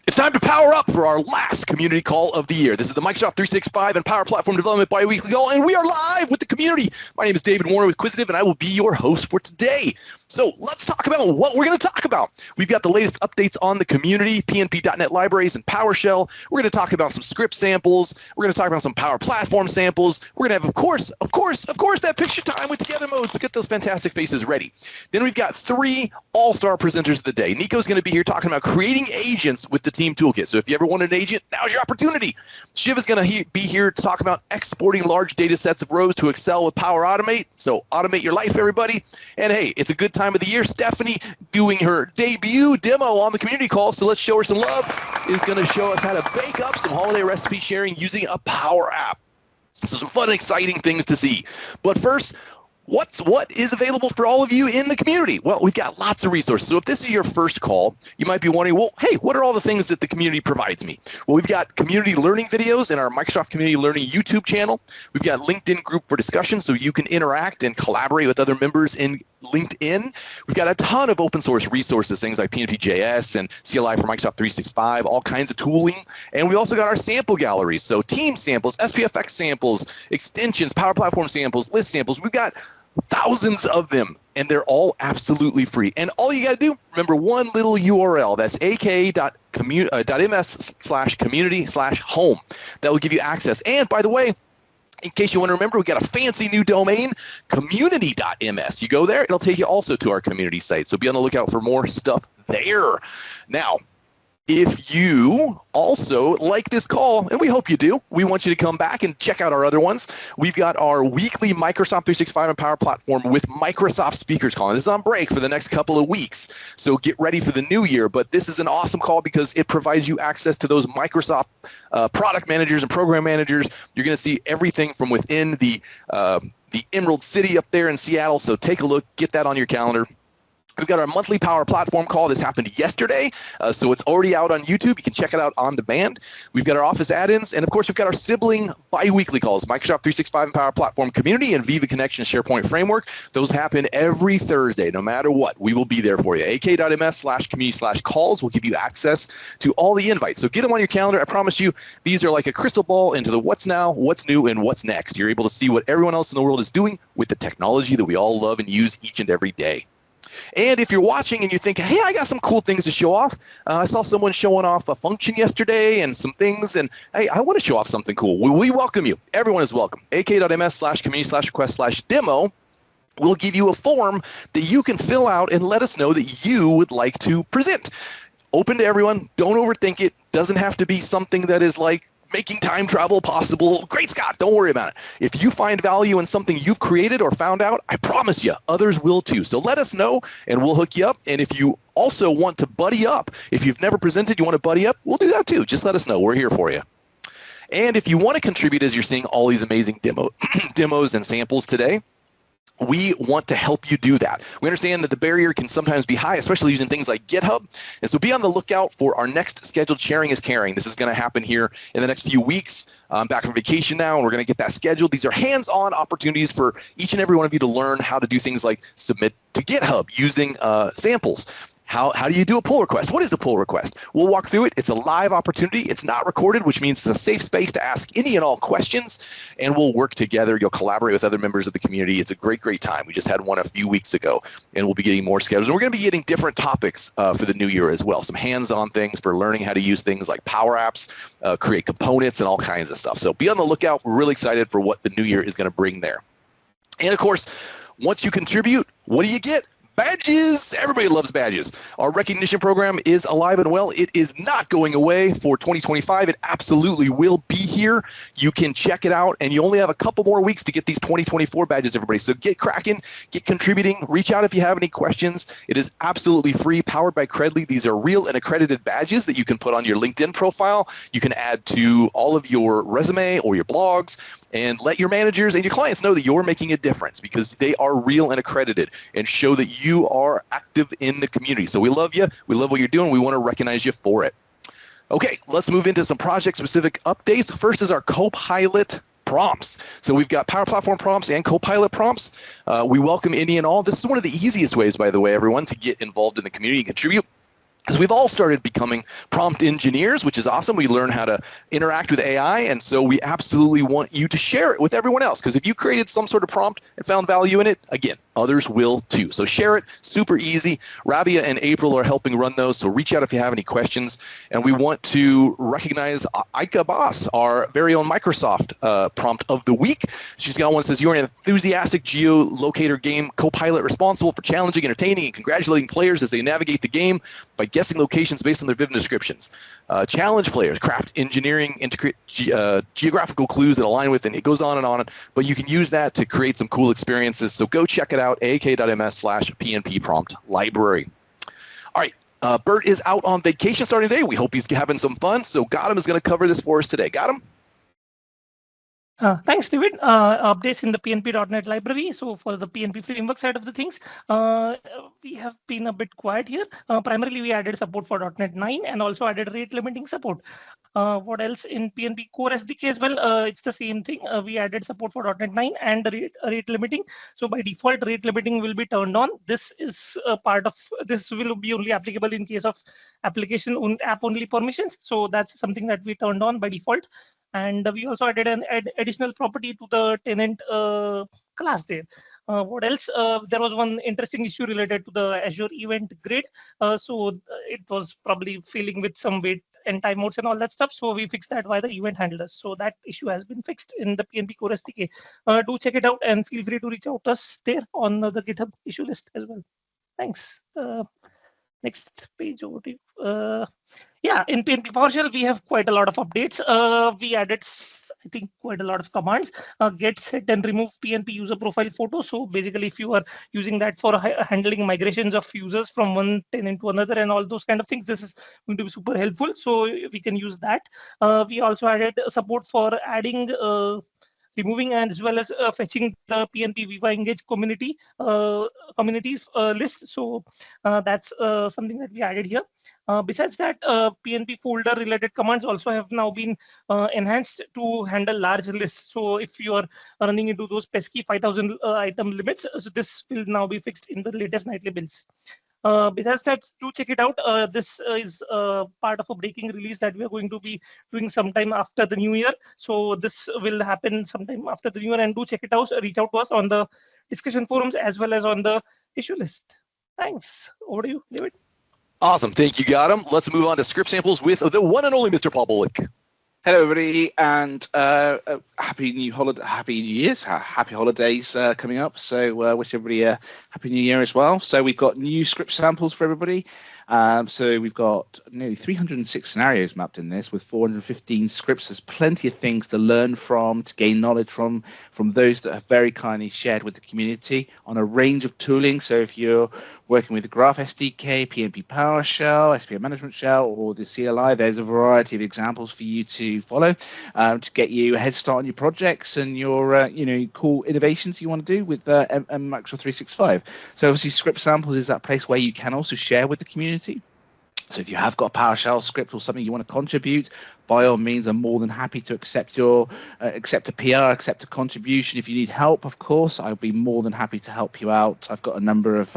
It's time to power up for our last community call of the year. This is the Microsoft 365 and Power Platform Development Bi-Weekly Call, and we are live with the community. My name is David Warner with Quisitive, and I will be your host for today. So let's talk about what we're going to talk about. We've got the latest updates on the community, PNP.NET libraries, and PowerShell. We're going to talk about some script samples. We're going to talk about some Power Platform samples. We're going to have, of course, that picture time with Together Mode, so get those fantastic faces ready. Then we've got three all-star presenters of the day. Nico's going to be here talking about creating agents with the Team Toolkit. So if you ever want an agent, now's your opportunity. Shiv is going to be here to talk about exporting large data sets of rows to Excel with Power Automate. So automate your life, everybody. And hey, it's a good time of the year. Stephanie, doing her debut demo on the community call, so let's show her some love, is going to show us how to bake up some holiday recipe sharing using a Power App. So some fun, exciting things to see. But first, what is available for all of you in the community? Well, we've got lots of resources. So if this is your first call, you might be wondering, well, hey, what are all the things that the community provides me? Well, we've got community learning videos in our Microsoft Community Learning YouTube channel. We've got LinkedIn group for discussion, so you can interact and collaborate with other members in LinkedIn. We've got a ton of open source resources, things like PNP.js and CLI for Microsoft 365, all kinds of tooling. And we also got our sample galleries, so team samples, SPFX samples, extensions, Power Platform samples, list samples. We've got thousands of them, and they're all absolutely free. And all you got to do, remember one little URL, that's aka.ms/community/home. That will give you access. And by the way, in case you want to remember, we got a fancy new domain, community.ms. You go there, it'll take you also to our community site. So be on the lookout for more stuff there. Now, if you also like this call, and we hope you do, we want you to come back and check out our other ones. We've got our weekly Microsoft 365 and Power Platform with Microsoft speakers call. And this is on break for the next couple of weeks, so get ready for the new year. But this is an awesome call because it provides you access to those Microsoft product managers and program managers. You're going to see everything from within the Emerald City up there in Seattle, so take a look, get that on your calendar. We've got our monthly Power Platform call. This happened yesterday, so it's already out on YouTube. You can check it out on demand. We've got our Office add-ins, and of course, we've got our sibling bi-weekly calls, Microsoft 365 and Power Platform Community and Viva Connection SharePoint Framework. Those happen every Thursday, no matter what. We will be there for you. ak.ms/community/calls will give you access to all the invites. So get them on your calendar. I promise you, these are like a crystal ball into the what's now, what's new, and what's next. You're able to see what everyone else in the world is doing with the technology that we all love and use each and every day. And if you're watching and you think, hey, I got some cool things to show off. I saw someone showing off a function yesterday and some things, and hey, I want to show off something cool. We welcome you. Everyone is welcome. ak.ms/community/request/demo will give you a form that you can fill out and let us know that you would like to present. Open to everyone. Don't overthink it. Doesn't have to be something that is like making time travel possible. Great Scott, don't worry about it. If you find value in something you've created or found out, I promise you, others will too. So let us know and we'll hook you up. And if you also want to buddy up, if you've never presented, you want to buddy up, we'll do that too. Just let us know. We're here for you. And if you want to contribute as you're seeing all these amazing demos and samples today, we want to help you do that. We understand that the barrier can sometimes be high, especially using things like GitHub. And so be on the lookout for our next scheduled Sharing is Caring. This is going to happen here in the next few weeks. I'm back from vacation now, and we're going to get that scheduled. These are hands-on opportunities for each and every one of you to learn how to do things like submit to GitHub using samples. How do you do a pull request? What is a pull request? We'll walk through it. It's a live opportunity. It's not recorded, which means it's a safe space to ask any and all questions, and we'll work together. You'll collaborate with other members of the community. It's a great, great time. We just had one a few weeks ago, and we'll be getting more schedules. And we're going to be getting different topics for the new year as well. Some hands-on things for learning how to use things like Power Apps, create components, and all kinds of stuff. So be on the lookout. We're really excited for what the new year is going to bring there. And of course, once you contribute, what do you get? Badges! Everybody loves badges. Our recognition program is alive and well. It is not going away for 2025. It absolutely will be here. You can check it out, and you only have a couple more weeks to get these 2024 badges, everybody. So get cracking, get contributing, reach out if you have any questions. It is absolutely free, powered by Credly. These are real and accredited badges that you can put on your LinkedIn profile. You can add to all of your resume or your blogs, and let your managers and your clients know that you're making a difference because they are real and accredited and show that you are active in the community. So we love you. We love what you're doing. We want to recognize you for it. Okay, let's move into some project-specific updates. First is our Copilot prompts. So we've got Power Platform prompts and Copilot prompts. We welcome any and all. This is one of the easiest ways, by the way, everyone, to get involved in the community and contribute. because we've all started becoming prompt engineers, which is awesome. We learn how to interact with AI, and so we absolutely want you to share it with everyone else, because if you created some sort of prompt and found value in it, again, others will too. So share it, super easy. Rabia and April are helping run those, so reach out if you have any questions. And we want to recognize Aika Boss, our very own Microsoft prompt of the week. She's got one that says, "You're an enthusiastic geolocator game co-pilot responsible for challenging, entertaining, and congratulating players as they navigate the game by guessing locations based on their vivid descriptions. Challenge players, craft engineering, integrate geographical clues that align with," and it goes on and on. But you can use that to create some cool experiences. So go check it out, aak.ms/PNP prompt library. All right, Bert is out on vacation starting today. We hope he's having some fun. So Gautam is going to cover this for us today. Gautam? Thanks, David. Updates in the PNP.NET library. So for the PNP framework side of the things, we have been a bit quiet here. Primarily, we added support for .NET 9 and also added rate limiting support. What else in PNP Core SDK as well? It's the same thing. We added support for .NET 9 and the rate limiting. So by default, rate limiting will be turned on. This is a part of, this will be only applicable in case of application app only permissions. So that's something that we turned on by default. And we also added an additional property to the tenant class there. What else? There was one interesting issue related to the Azure event grid. So it was probably filling with some wait and timeouts and all that stuff. So we fixed that via the event handlers. So that issue has been fixed in the PNP Core SDK. Do check it out and feel free to reach out to us there on the GitHub issue list as well. Thanks. Next page over to you. Yeah, in PNP PowerShell, we have quite a lot of updates. We added, I think, quite a lot of commands. Get, set, and remove PNP user profile photo. So basically, if you are using that for handling migrations of users from one tenant to another and all those kind of things, this is going to be super helpful. So we can use that. We also added support for adding removing and as well as fetching the PNP Viva Engage communities list. So that's something that we added here. Besides that, PNP folder related commands also have now been enhanced to handle large lists. So if you are running into those pesky 5,000 item limits, so this will now be fixed in the latest nightly builds. Besides that, do check it out. This is part of a breaking release that we are going to be doing sometime after the new year. So this will happen sometime after the new year, and do check it out. Reach out to us on the discussion forums as well as on the issue list. Thanks. Over to you, David. Awesome. Thank you, Gautam. Let's move on to script samples with the one and only Mr. Popolik. Hello, everybody, and happy New Year's, happy holidays coming up. So wish everybody a happy New Year as well. So we've got new script samples for everybody. So we've got nearly 306 scenarios mapped in this with 415 scripts. There's plenty of things to learn from, to gain knowledge from those that have very kindly shared with the community on a range of tooling. So if you're working with the Graph SDK, PNP PowerShell, SPM Management Shell, or the CLI, there's a variety of examples for you to follow to get you a head start on your projects and your cool innovations you want to do with Microsoft 365. So obviously Script Samples is that place where you can also share with the community. So if you have got a PowerShell script or something you want to contribute, by all means, I'm more than happy to accept your accept a PR, accept a contribution. If you need help, of course, I'll be more than happy to help you out. I've got a number of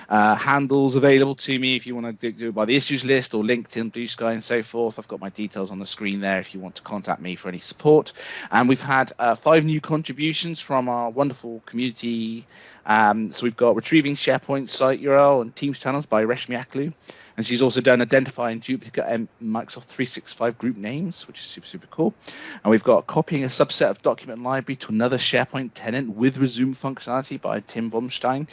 handles available to me if you want to do it by the issues list or LinkedIn, Blue Sky, and so forth. I've got my details on the screen there if you want to contact me for any support. And we've had 5 new contributions from our wonderful community. So we've got Retrieving SharePoint Site URL and Teams Channels by Reshmi Aklu. And she's also done identifying duplicate Microsoft 365 group names, which is super, super cool. And we've got copying a subset of document library to another SharePoint tenant with resume functionality by Tim Vonstein.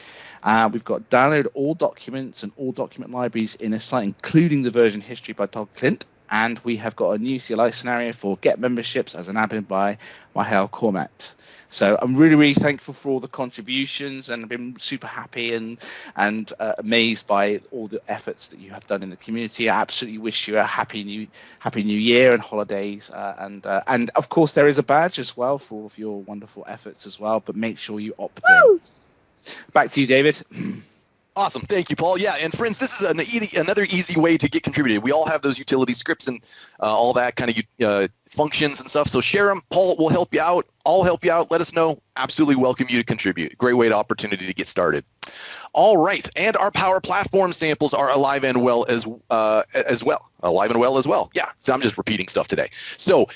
We've got download all documents and all document libraries in a site, including the version history by Todd Clint. And we have got a new CLI scenario for get memberships as an admin by Mihail Kormet. So I'm really, really thankful for all the contributions, and I've been super happy and amazed by all the efforts that you have done in the community. I absolutely wish you a happy new year and holidays, and of course there is a badge as well for all of your wonderful efforts as well. But make sure you opt in. Back to you, David. Awesome. Thank you, Paul. Yeah, and friends, this is another easy way to get contributed. We all have those utility scripts and all that kind of functions and stuff. So share them. Paul will help you out. I'll help you out. Let us know. Absolutely welcome you to contribute. Great opportunity to get started. All right, and our Power Platform samples are alive and well as well. Alive and well as well. Yeah, so I'm just repeating stuff today. So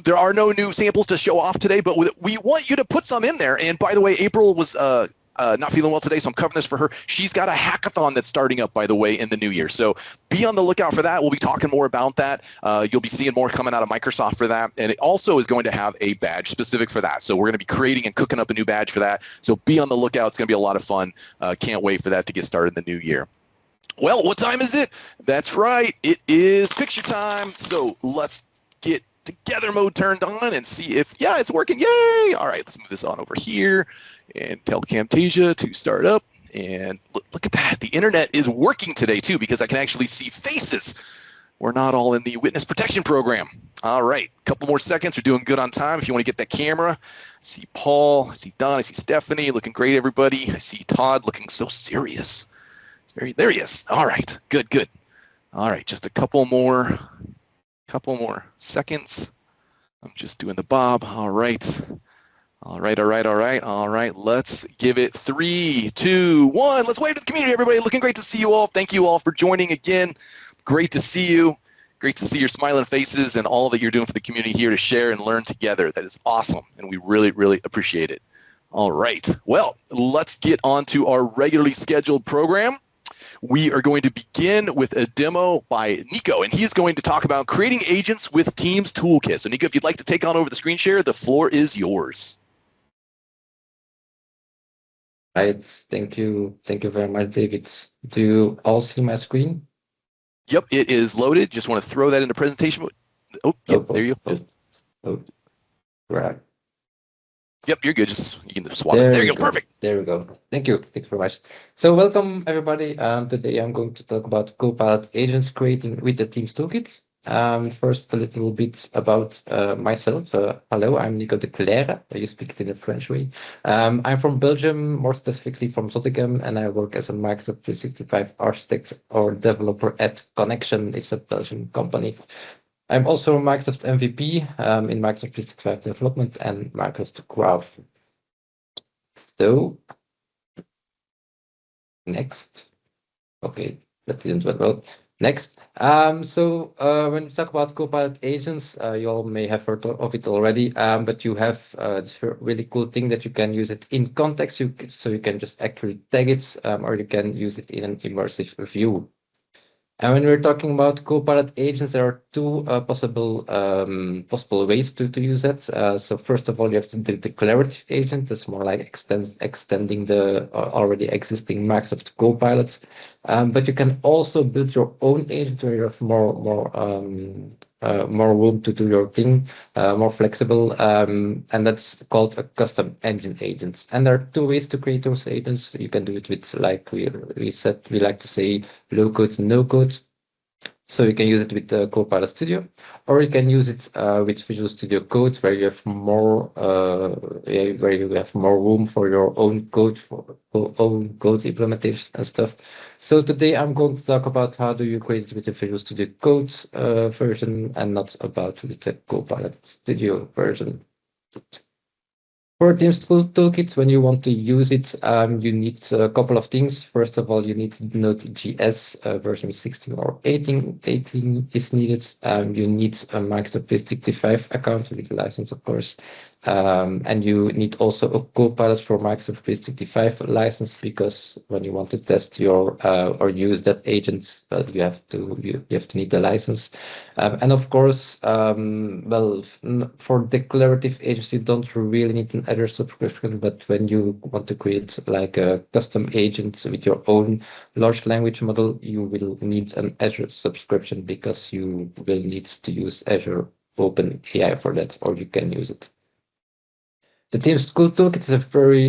there are no new samples to show off today, but we want you to put some in there. And by the way, April was not feeling well today, so I'm covering this for her. She's got a hackathon that's starting up, by the way, in the new year. So be on the lookout for that. We'll be talking more about that. You'll be seeing more coming out of Microsoft for that. And it also is going to have a badge specific for that. So we're going to be creating and cooking up a new badge for that. So be on the lookout. It's going to be a lot of fun. Can't wait for that to get started in the new year. Well, what time is it? That's right. It is picture time. So let's get together mode turned on and see if, yeah, it's working. Yay. All right, let's move this on over here and tell Camtasia to start up. And look at that. The internet is working today too, because I can actually see faces. We're not all in the witness protection program. All right, a couple more seconds. We're doing good on time. If you want to get that camera, I see Paul, I see Don, I see Stephanie, looking great, everybody. I see Todd looking so serious. There he is. All right, good. All right, just a couple more seconds. I'm just doing the bob. All right. Let's give it 3, 2, 1. Let's wave to the community, everybody. Looking great to see you all. Thank you all for joining again. Great to see you. Great to see your smiling faces and all that you're doing for the community here to share and learn together. That is awesome, and we really appreciate it. All right. Well, let's get on to our regularly scheduled program. We are going to begin with a demo by Nico, and he is going to talk about creating agents with Teams Toolkit. So Nico, if you'd like to take on over the screen share, the floor is yours. Right. Thank you very much, David. Do you all see my screen? Yep, it is loaded. Just want to throw that into presentation mode. Oh, yep, there you go. Right. Yep, you're good. You can swap it. There you go. Perfect. There we go. Thank you very much. So welcome, everybody. Today I'm going to talk about Copilot agents creating with the Teams Toolkit. First, a little bit about myself. Hello, I'm Nico De Cleyre. You speak it in a French way. I'm from Belgium, more specifically from Zottegem, and I work as a Microsoft 365 architect or developer at Connection. It's a Belgian company. I'm also a Microsoft MVP in Microsoft 365 development and Microsoft Graph. So, next. Okay, that didn't went well. Next. When we talk about Copilot agents, you all may have heard of it already, but you have this really cool thing that you can use it in context. So you can just actually tag it, or you can use it in an immersive view. And when we're talking about Copilot agents, there are two possible ways to use that. So first of all, you have the declarative agent. That's more like extending the already existing Microsoft Copilots. But you can also build your own agent where you have more room to do your thing, more flexible, and that's called a custom engine agents. And there are two ways to create those agents. You can do it with, like we said, we like to say low code, no code. So you can use it with Copilot Studio, or you can use it with Visual Studio Code, where you have more room for your own code, for own code implementations and stuff. So today I'm going to talk about how do you create it with the Visual Studio Code version, and not about with the Copilot Studio version. For Teams Toolkit, when you want to use it, you need a couple of things. First of all, you need Node.js version 16 or 18 is needed. You need a Microsoft 365 account with a license, of course. And you need also a Copilot for Microsoft 365 license, because when you want to test your or use that agent, you have to need the license. And of course, for declarative agents, you don't really need an Azure subscription, but when you want to create like a custom agent with your own large language model, you will need an Azure subscription, because you will need to use Azure OpenAI for that, or you can use it. The Teams Toolkit is a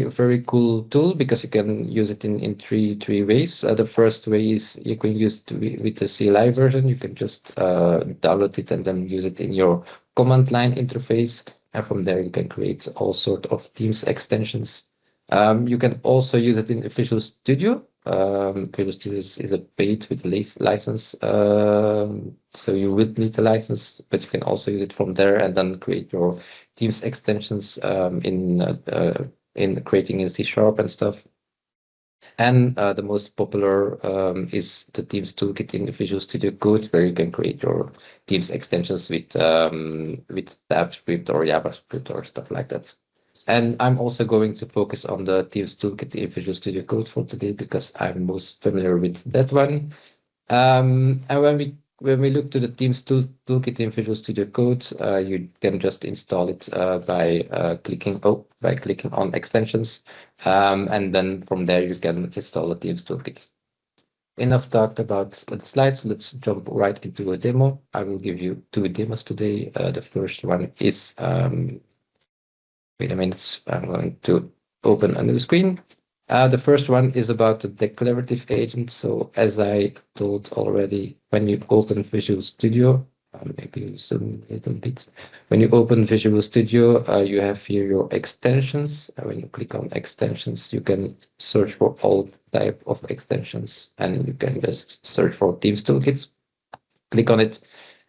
very cool tool, because you can use it in three ways. The first way is you can use it with the CLI version. You can just download it and then use it in your command line interface. And from there, you can create all sorts of Teams extensions. You can also use it in Visual Studio. Visual Studio is a paid with license, so you would need a license, but you can also use it from there and then create your Teams extensions in creating in C# and stuff. And the most popular is the Teams Toolkit in the Visual Studio Code, where you can create your Teams extensions with TypeScript or JavaScript or stuff like that. And I'm also going to focus on the Teams Toolkit in Visual Studio Code for today because I'm most familiar with that one. And when we look to the Teams Toolkit in Visual Studio Code, you can just install it by clicking on extensions, and then from there you can install the Teams Toolkit. Enough talked about the slides. Let's jump right into a demo. I will give you 2 demos today. The first one is wait a minute, I'm going to open a new screen. The first one is about the declarative agent. So as I told already, when you open Visual Studio, maybe zoom a little bit. When you open Visual Studio, you have here your extensions. When you click on extensions, you can search for all type of extensions, and you can just search for Teams Toolkit. Click on it.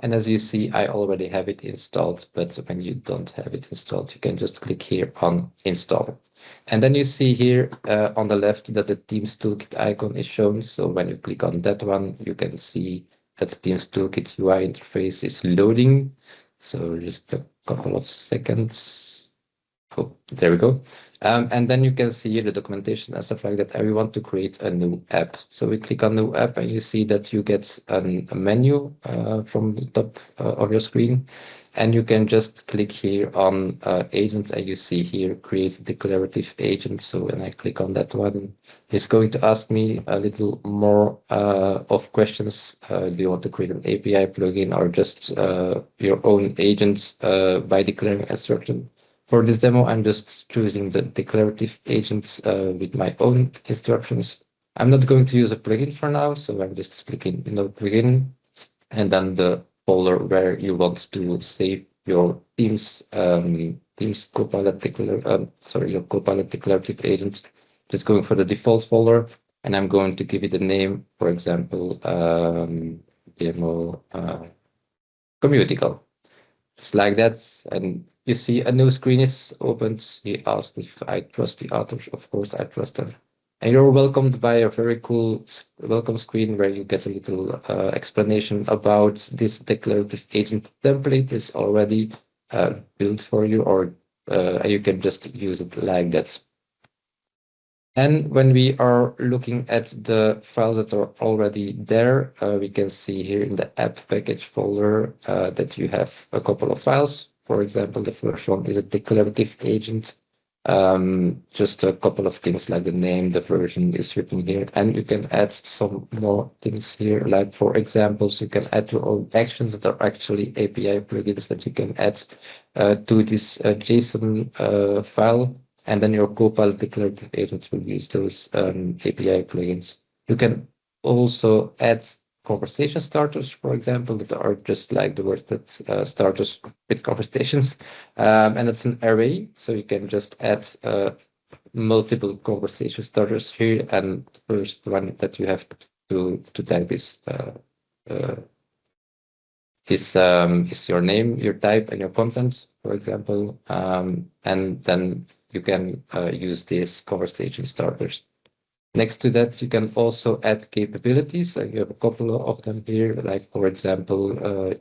And as you see, I already have it installed, but when you don't have it installed, you can just click here on install. And then you see here on the left that the Teams Toolkit icon is shown. So when you click on that one, you can see that the Teams Toolkit UI interface is loading. So just a couple of seconds. Oh, there we go. And then you can see the documentation and stuff like that. And we want to create a new app. So we click on new app and you see that you get a menu from the top of your screen. And you can just click here on agent and you see here create declarative agent. So when I click on that one, it's going to ask me a little more of questions. Do you want to create an API plugin or just your own agent by declaring instruction? For this demo, I'm just choosing the declarative agents with my own instructions. I'm not going to use a plugin for now, so I'm just clicking no plugin, and then the folder where you want to save your Teams Copilot your Copilot declarative agent. Just going for the default folder, and I'm going to give it a name, for example, demo community call. Just like that, and you see a new screen is opened. He asked if I trust the authors. Of course, I trust them. And you're welcomed by a very cool welcome screen where you get a little explanation about this declarative agent template is already built for you, or you can just use it like that. And when we are looking at the files that are already there, we can see here in the app package folder that you have a couple of files. For example, the first one is a declarative agent. Just a couple of things like the name, the version is written here, and you can add some more things here. Like for examples, you can add your own actions that are actually API plugins that you can add to this JSON file. And then your Copilot declarative agent will use those API plugins. You can also add conversation starters, for example, that are just like the word that starters with conversations. And it's an array, so you can just add multiple conversation starters here. And the first one that you have to type is your name, your type, and your content, for example. And then you can use these conversation starters. Next to that, you can also add capabilities. You have a couple of them here. Like, for example,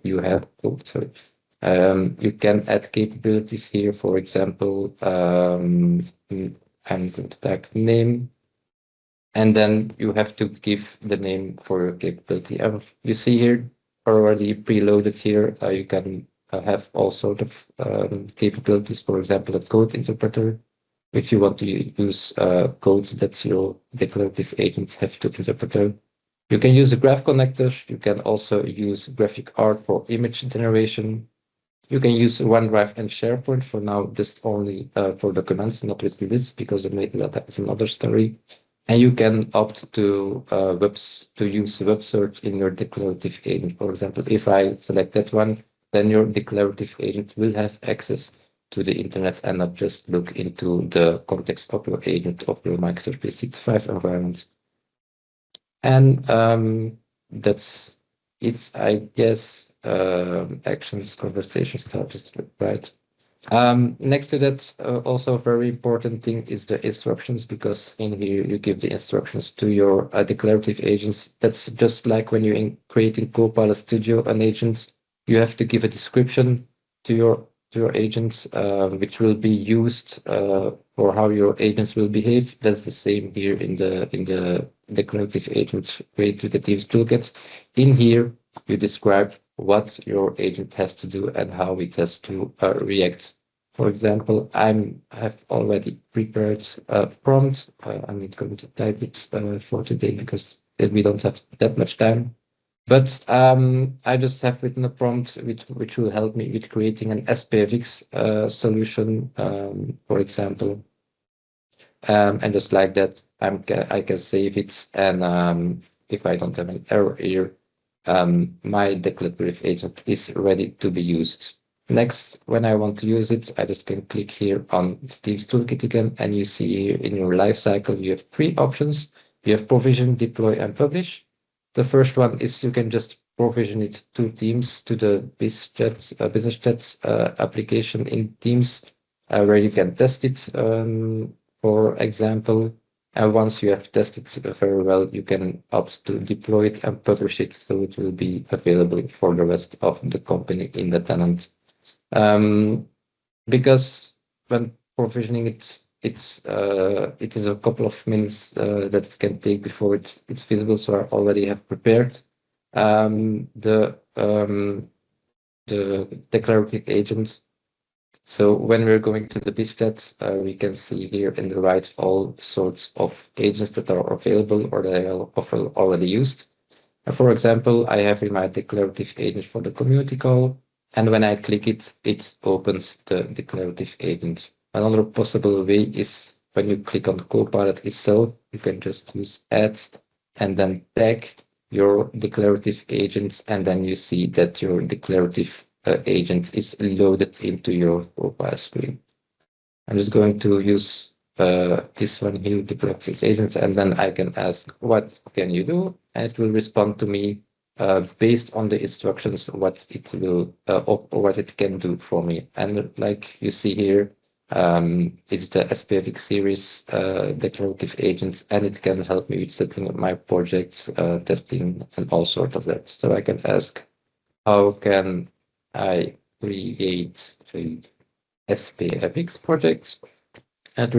you can add capabilities here. For example, and tag name. And then you have to give the name for your capability. You see here, already preloaded here, you can have all sorts of capabilities. For example, a code interpreter. If you want to use code that your declarative agents have to interpret. You can use a graph connector. You can also use graphic art for image generation. You can use OneDrive and SharePoint for now, just only for documents, not with this, because maybe that's another story. And you can opt to use web search in your declarative agent. For example, if I select that one, then your declarative agent will have access to the internet and not just look into the context of your agent of your Microsoft 365 environment. And that's it, I guess. Actions, conversation started, right? Next to that, also a very important thing is the instructions, because in here you give the instructions to your declarative agents. That's just like when you're creating Copilot Studio an agent, you have to give a description to your agents, which will be used for how your agents will behave. That's the same here in the declarative agent created with the Teams Toolkit. In here, you describe what your agent has to do and how it has to react. For example, I have already prepared a prompt. I'm not going to type it for today because we don't have that much time. But I just have written a prompt which will help me with creating an SPFX solution, for example. And just like that, I can save it. And if I don't have an error here, my declarative agent is ready to be used. Next, when I want to use it, I just can click here on the Teams Toolkit again, and you see here in your lifecycle, you have 3 options. You have provision, deploy, and publish. The first one is you can just provision it to Teams, to the business chats application in Teams, where you can test it, for example. And once you have tested it very well, you can opt to deploy it and publish it, so it will be available for the rest of the company in the tenant. Because when provisioning it, it is a couple of minutes that it can take before it's visible. So I already have prepared the declarative agents. So when we're going to the BizChat, we can see here in the right all sorts of agents that are available or that are already used. For example, I have in my declarative agent for the community call, and when I click it, it opens the declarative agent. Another possible way is when you click on Copilot itself, you can just use add and then tag your declarative agents, and then you see that your declarative agent is loaded into your Copilot screen. I'm just going to use this one here, declarative agents, and then I can ask, what can you do? And it will respond to me based on the instructions, what it will or what it can do for me. And like you see here, it's the SPFX series declarative agents, and it can help me with setting up my projects, testing, and all sorts of that. So I can ask, how can I create a SPFX project? And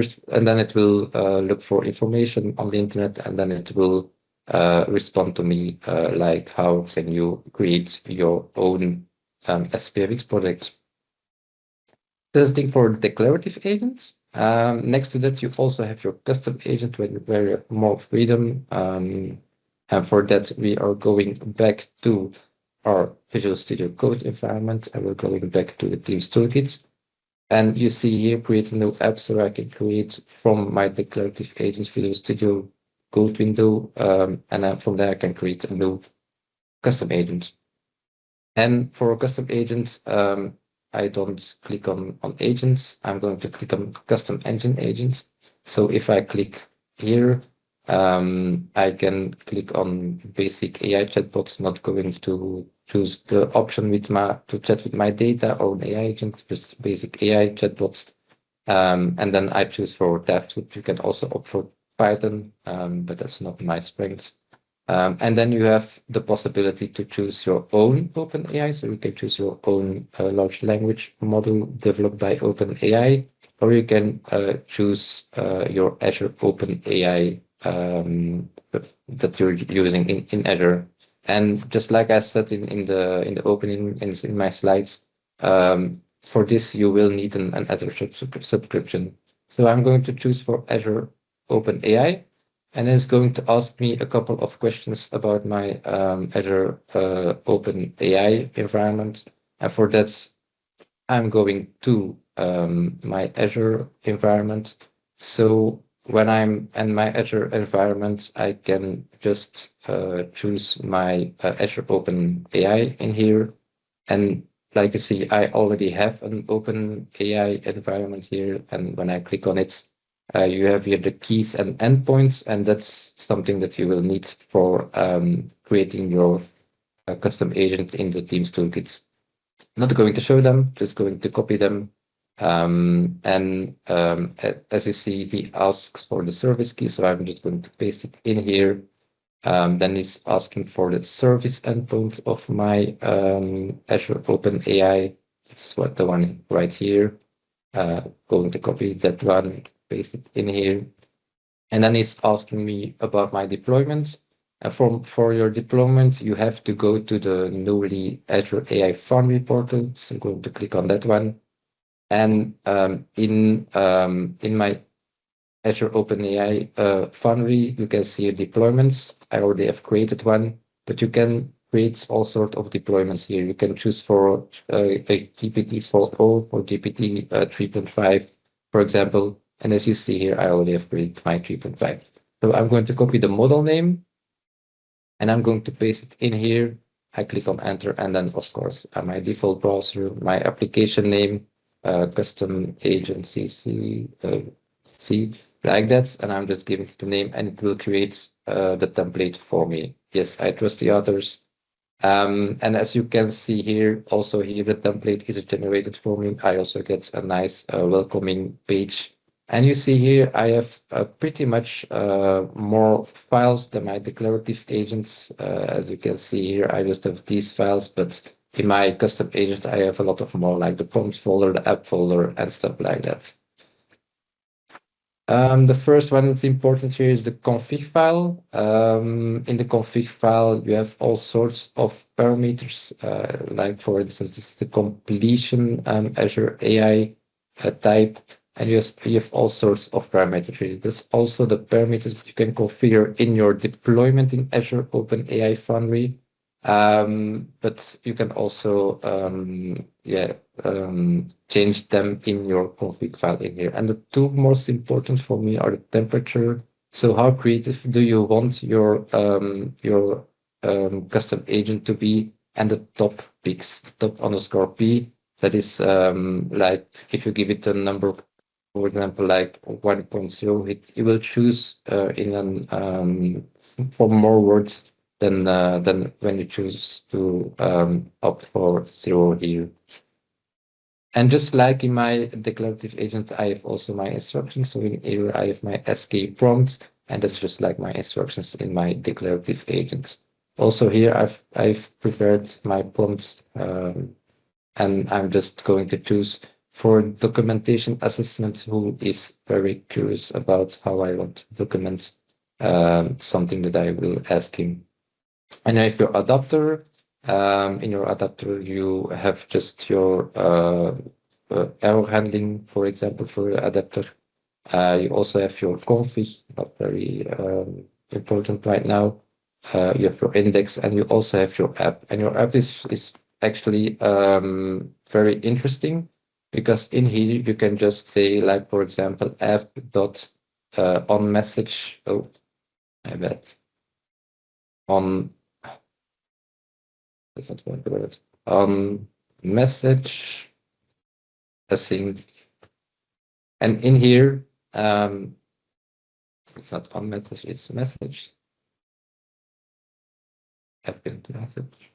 then it will look for information on the internet, and then it will respond to me like, how can you create your own SPFX project? The thing for declarative agents. Next to that, you also have your custom agent where you have more freedom. And for that, we are going back to our Visual Studio Code environment, and we're going back to the Teams Toolkit. And you see here, create a new app, so I can create from my declarative agents Visual Studio Code window, and then from there I can create a new custom agent. And for custom agents, I don't click on agents. I'm going to click on custom engine agents. So if I click here, I can click on basic AI chatbots, not going to choose the option to chat with my data or an AI agent, just basic AI chatbots. And then I choose for TypeScript. You can also opt for Python, but that's not my strength. And then you have the possibility to choose your own OpenAI. So you can choose your own large language model developed by OpenAI, or you can choose your Azure OpenAI that you're using in Azure. And just like I said in the opening in my slides, for this you will need an Azure subscription. So I'm going to choose for Azure OpenAI. And it's going to ask me a couple of questions about my Azure OpenAI environment. And for that, I'm going to my Azure environment. So when I'm in my Azure environment, I can just choose my Azure OpenAI in here. And like you see, I already have an OpenAI environment here. And when I click on it, You have here the keys and endpoints, and that's something that you will need for creating your custom agent in the Teams Toolkit. Not going to show them, just going to copy them. As you see, he asks for the service key, so I'm just going to paste it in here. Then he's asking for the service endpoint of my Azure OpenAI. That's what the one right here. Going to copy that one, paste it in here. And then he's asking me about my deployments. For your deployment, you have to go to the newly Azure AI Foundry portal. So I'm going to click on that one. And in my Azure OpenAI Foundry, you can see deployments. I already have created one, but you can create all sorts of deployments here. You can choose for a GPT-4o or GPT 3.5, for example. And as you see here, I already have created my 3.5. So I'm going to copy the model name, and I'm going to paste it in here. I click on enter, and then of course my default browser, my application name, custom agent CC, C, like that, and I'm just giving it the name, and it will create the template for me. Yes, I trust the authors. And as you can see here, also here the template is generated for me. I also get a nice welcoming page. And you see here, I have pretty much more files than my declarative agents. As you can see here, I just have these files, but in my custom agent, I have a lot of more, like the prompts folder, the app folder, and stuff like that. The first one that's important here is the config file. In the config file, you have all sorts of parameters, like for instance, this is the completion Azure AI type, and you have all sorts of parameters. That's also the parameters you can configure in your deployment in Azure OpenAI Foundry. But you can also change them in your config file in here. And the two most important for me are the temperature. So how creative do you want your custom agent to be, and the top pix, top underscore p. That is like if you give it a number, for example, like 1.0, it will choose for more words than when you choose to opt for 0 here. And just like in my declarative agent, I have also my instructions. So in here, I have my SK prompts, and that's just like my instructions in my declarative agent. Also here, I've prepared my prompts, and I'm just going to choose for documentation assessment who is very curious about how I want to document something that I will ask him. And if your adapter, in your adapter, you have just your error handling, for example, for your adapter. You also have your config, not very important right now. You have your index, and you also have your app. And your app is actually very interesting, because in here you can just say, like, for example, app dot on message. Oh, I bet on. That's not going to work. Message async, and in here it's not on message, it's message. Message.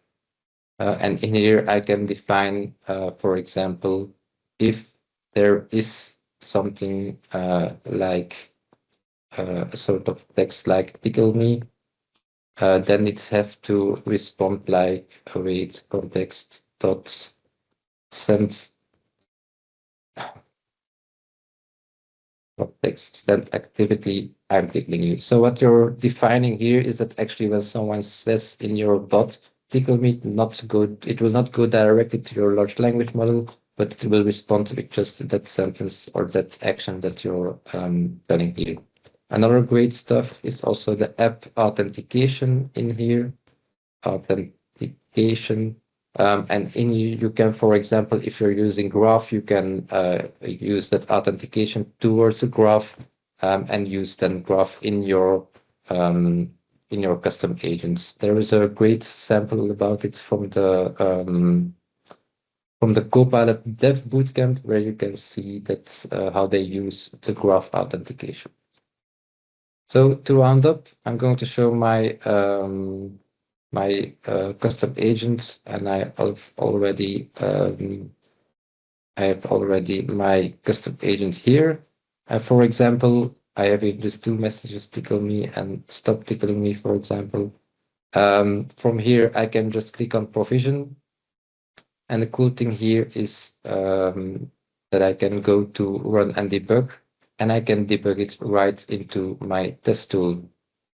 And in here I can define, for example, if there is something like a sort of text like tickle me, then it have to respond like await context dot send context send activity I'm tickling you. So what you're defining here is that actually when someone says in your bot tickle me, it will not go directly to your large language model, but it will respond to just that sentence or that action that you're telling here. Another great stuff is also the app authentication in here. Authentication. And in you can, for example, if you're using Graph, you can use that authentication towards the Graph and use then Graph in your custom agents. There is a great sample about it from the from the Copilot Dev Bootcamp, where you can see that how they use the graph authentication. So to round up, I'm going to show my custom agents, and I have already my custom agent here. For example, I have just two messages: tickle me and stop tickling me, for example. From here, I can just click on provision. And the cool thing here is that I can go to run and debug, and I can debug it right into my test tool.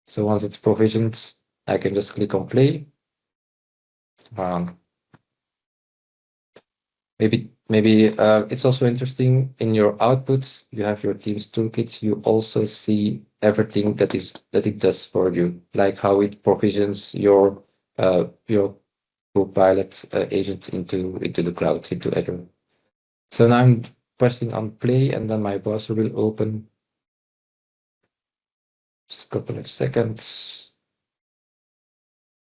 So once it's provisioned, I can just click on play. Maybe it's also interesting in your output. You have your Teams Toolkit. You also see everything that it does for you, like how it provisions your Copilot agent into the cloud, into Azure. So now I'm pressing on play, and then my browser will open. Just a couple of seconds.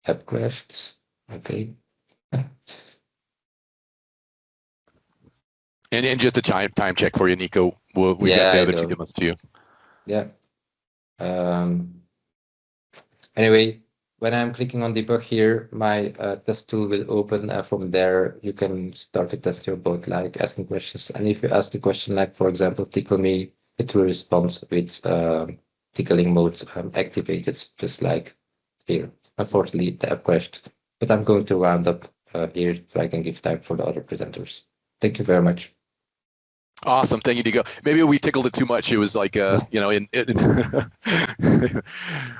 App crashed. Okay. And just a time check for you, Nico. We got the other two demos to you. Yeah. Anyway, when I'm clicking on debug here, my test tool will open. From there, you can start to test your bot, like asking questions. And if you ask a question like, for example, tickle me, it will respond with tickling mode activated, just like here. Unfortunately, the app crashed, but I'm going to round up here so I can give time for the other presenters. Thank you very much. Awesome, thank you, Nico. Maybe we tickled it too much. It was like,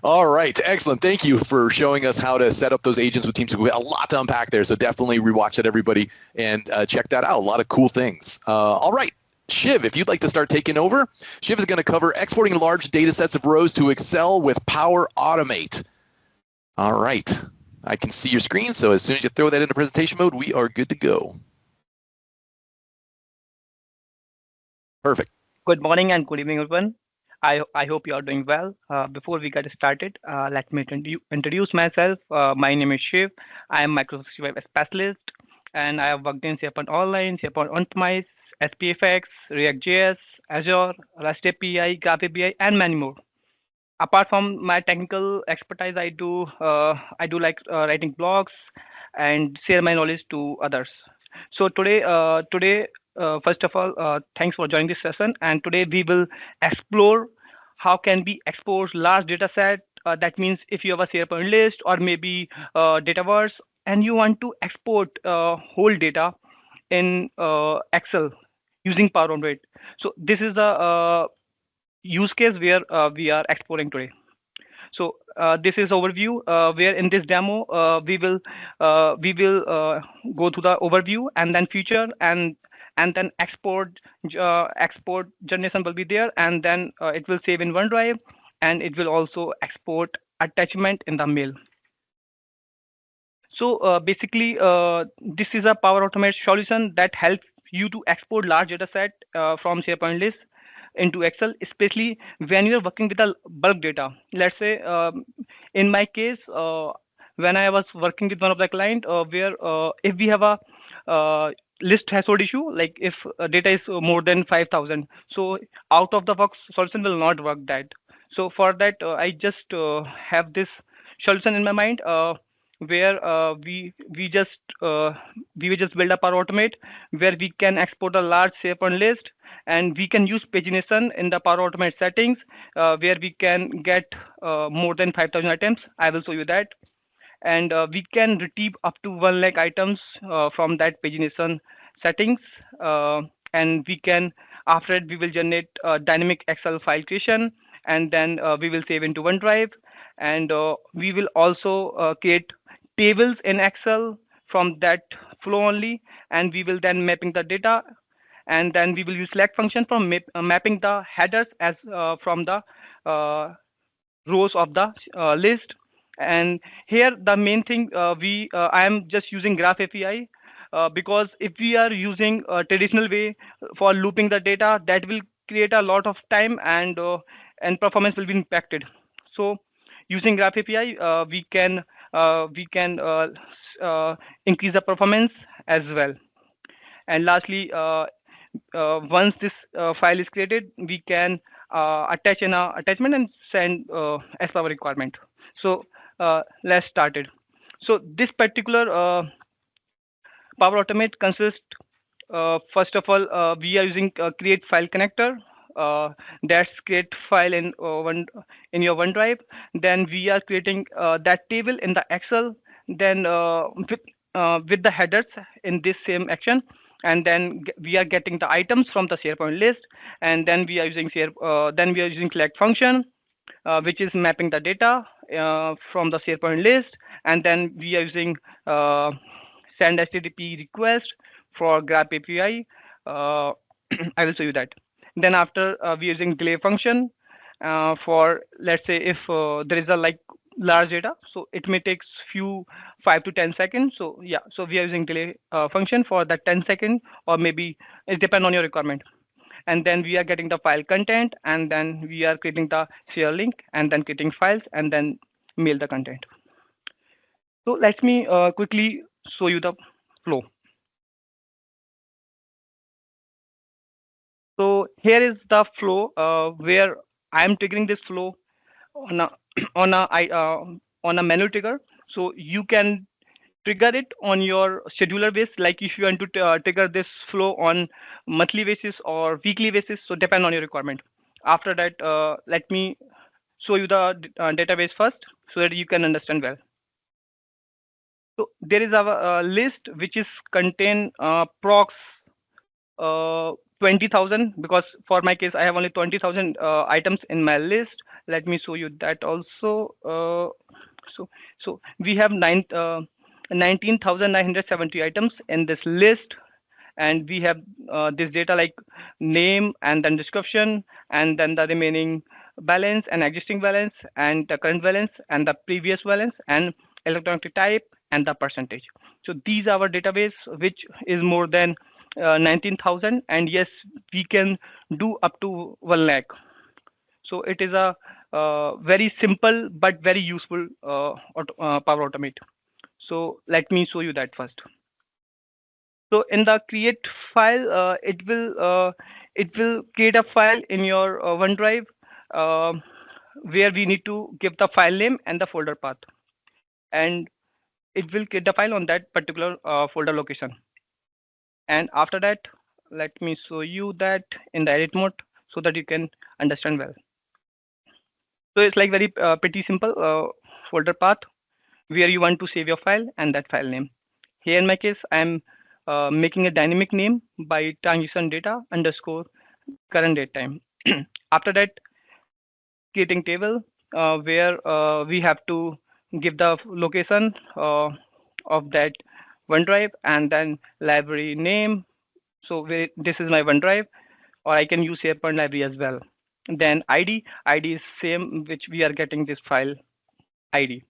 All right, excellent. Thank you for showing us how to set up those agents with Teams Toolkit. A lot to unpack there, so definitely rewatch that, everybody, and check that out. A lot of cool things. All right, Shiv, if you'd like to start taking over, Shiv is going to cover exporting large data sets of rows to Excel with Power Automate. All right, I can see your screen, so as soon as you throw that into presentation mode, we are good to go. Perfect. Good morning and good evening, everyone. I hope you are doing well. Before we get started, let me introduce myself. My name is Shiv. I am Microsoft 365 specialist, and I have worked in SharePoint Online, SharePoint On-Premise, SPFX, React.js, Azure, REST API, Graph API, and many more. Apart from my technical expertise, I do like writing blogs and share my knowledge to others. So today, first of all, thanks for joining this session. And today we will explore how can we export large data set. That means if you have a SharePoint list or maybe Dataverse, and you want to export whole data in Excel using Power Automate. So this is the use case where we are exploring today. So this is overview where in this demo we will go to the overview and then feature and then export generation will be there, and then it will save in OneDrive, and it will also export attachment in the mail. So basically this is a Power Automate solution that helps you to export large data set from SharePoint list into Excel, especially when you're working with a bulk data. Let's say in my case, when I was working with one of the client where if we have a list threshold issue, like if data is more than 5,000, so out of the box solution will not work that. So for that, I just have this solution in my mind where we just build up our automate where we can export a large SharePoint list, and we can use pagination in the Power Automate settings where we can get more than 5,000 items. I will show you that. And we can retrieve up to 1 lakh items from that pagination settings. And we can, after it, we will generate dynamic Excel file creation, and then we will save into OneDrive. And we will also create tables in Excel from that flow only, and we will then mapping the data, and then we will use select function for mapping the headers as from the rows of the list. And here the main thing I am just using Graph API because if we are using a traditional way for looping the data, that will create a lot of time and performance will be impacted. So using Graph API, we can increase the performance as well. And lastly, once this file is created, we can attach an attachment and send as our requirement. So let's start it. So this particular Power Automate consists, first of all, we are using create file connector. That's create file in your OneDrive. Then we are creating that table in the Excel. Then with the headers in this same action, and then we are getting the items from the SharePoint list, and then we are using collect function, which is mapping the data from the SharePoint list, and then we are using send HTTP request for grab API. I will show you that. Then after we are using delay function for, let's say, if there is a large data, so it may take 5 to 10 seconds. So yeah, so we are using delay function for that 10 second, or maybe it depends on your requirement. And then we are getting the file content, and then we are creating the share link, and then creating files, and then mail the content. So let me quickly show you the flow. So here is the flow where I am triggering this flow on a on a manual trigger. So you can trigger it on your scheduler base, like if you want to trigger this flow on monthly basis or weekly basis. So depend on your requirement. After that, let me show you the database first, so that you can understand well. So there is our list which is contain prox 20,000, because for my case I have only 20,000 items in my list. Let me show you that also. So we have 19,970 items in this list, and we have this data like name and then description, and then the remaining balance and existing balance and the current balance and the previous balance and electronic type and the percentage. So these are our database, which is more than 19,000, and yes, we can do up to 1 lakh. So it is a very simple but very useful Power Automate. So let me show you that first. So in the create file, it will create a file in your OneDrive where we need to give the file name and the folder path, and it will create the file on that particular folder location. And after that, let me show you that in the edit mode so that you can understand well. So it's like very pretty simple folder path where you want to save your file and that file name. Here in my case, I'm making a dynamic name by transition data underscore current date time. After that, creating table where we have to give the location of that OneDrive, and then library name. So this is my OneDrive, or I can use SharePoint library as well. Then ID is same, which we are getting this file ID.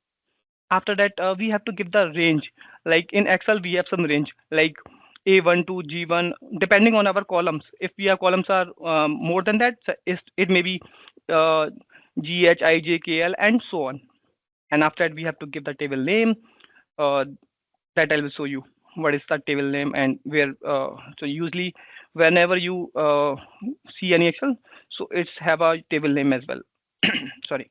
After that, we have to give the range. Like in Excel, we have some range like A1 to G1, depending on our columns. If our columns are more than that, it may be GH, IJ, KL, and so on. And after that, we have to give the table name. That I will show you what is the table name and where. So usually, whenever you see any Excel, so it's have a table name as well. Sorry.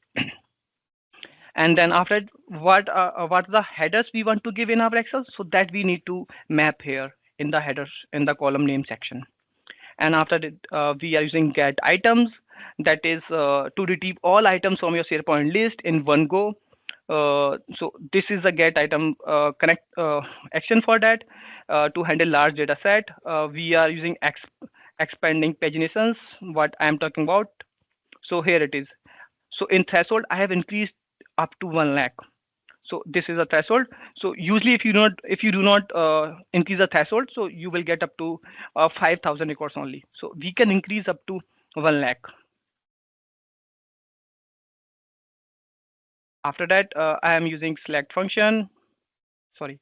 And then after that, what are the headers we want to give in our Excel? So that we need to map here in the headers in the column name section. And after that, we are using get items. That is to retrieve all items from your SharePoint list in one go. So this is a get item connect action for that to handle large data set. We are using expanding paginations, what I am talking about. So here it is. So in threshold, I have increased up to 1 lakh. So this is a threshold. So usually if you do not increase the threshold, so you will get up to 5,000 records only. So we can increase up to 1 lakh. After that, I am using select function. Sorry.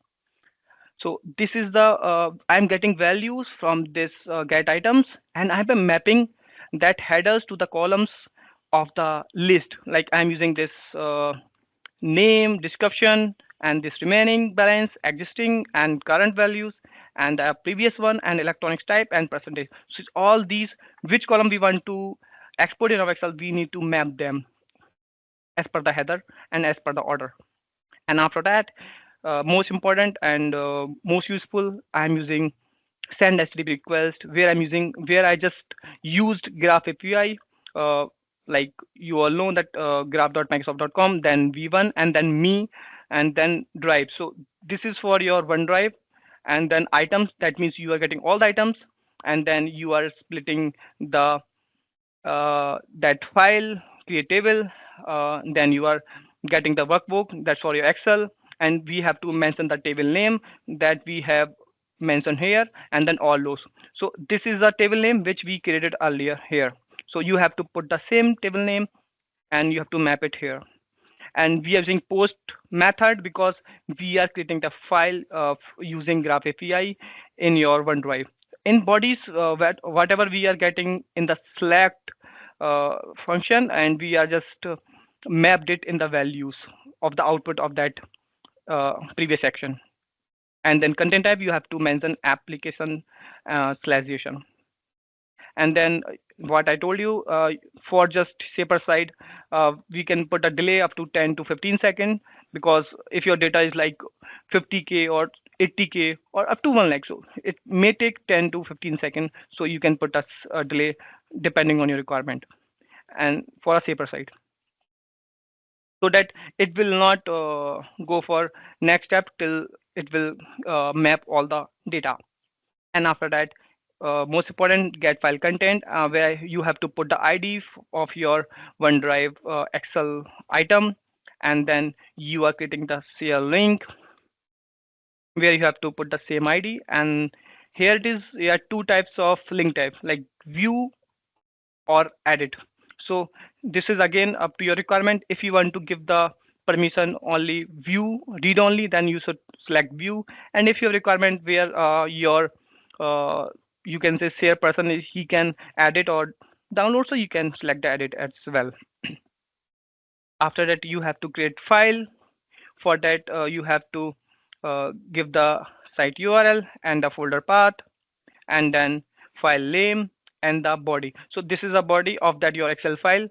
So this is the I'm getting values from this get items, and I am mapping that headers to the columns of the list. Like I'm using this name, description, and this remaining balance, existing and current values, and the previous one, and electronics type and percentage. So all these, which column we want to export in our Excel, we need to map them as per the header and as per the order. And after that, most important and most useful, I'm using send HTTP request, where I just used Graph API. Like you all know that graph.microsoft.com, then v1, and then me, and then drive. So this is for your OneDrive, and then items. That means you are getting all the items, and then you are splitting the that file, create table. Then you are getting the workbook. That's for your Excel, and we have to mention the table name that we have mentioned here, and then all those. So this is the table name which we created earlier here. So you have to put the same table name and you have to map it here. And we are using post method because we are creating the file using Graph API in your OneDrive. In bodies, whatever we are getting in the select function, and we are just mapped it in the values of the output of that previous action. And then content type, you have to mention application /. And then what I told you, for just safer side, we can put a delay up to 10 to 15 seconds, because if your data is like 50K or 80K or up to 1 lakh, so it may take 10 to 15 seconds. So you can put a delay depending on your requirement, and for a safer side, so that it will not go for next step till it will map all the data. And after that, most important, get file content, where you have to put the ID of your OneDrive Excel item, and then you are creating the share link where you have to put the same ID. And here it is, you have two types of link types, like view or edit. So this is again up to your requirement. If you want to give the permission only view, read only, then you should select view. And if your requirement where your you can say share person is, he can edit or download, so you can select the edit as well. After that, you have to create file. For that, you have to give the site URL and the folder path, and then file name and the body. So this is the body of that your Excel file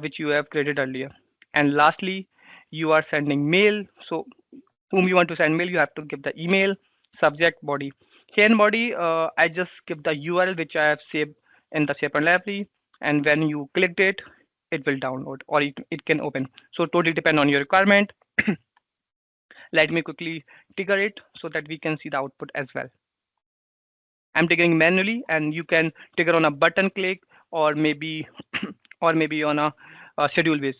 which you have created earlier. And lastly, you are sending mail. So whom you want to send mail, you have to give the email, subject, body. Here in body, I just give the URL which I have saved in the SharePoint library, and when you clicked it, it will download or it can open. So totally depend on your requirement. Let me quickly trigger it so that we can see the output as well. I'm triggering manually, and you can trigger on a button click or maybe or maybe on a schedule base.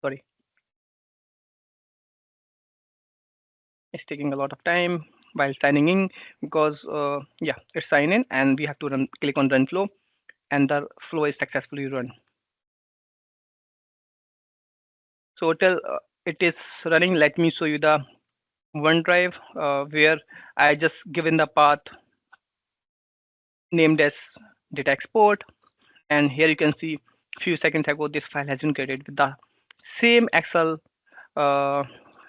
Sorry, it's taking a lot of time while signing in, because yeah, it's sign in and we have to click on run flow, and the flow is successfully run. So till it is running, let me show you the OneDrive where I just given the path named as data export, and here you can see few seconds ago this file has been created with the same Excel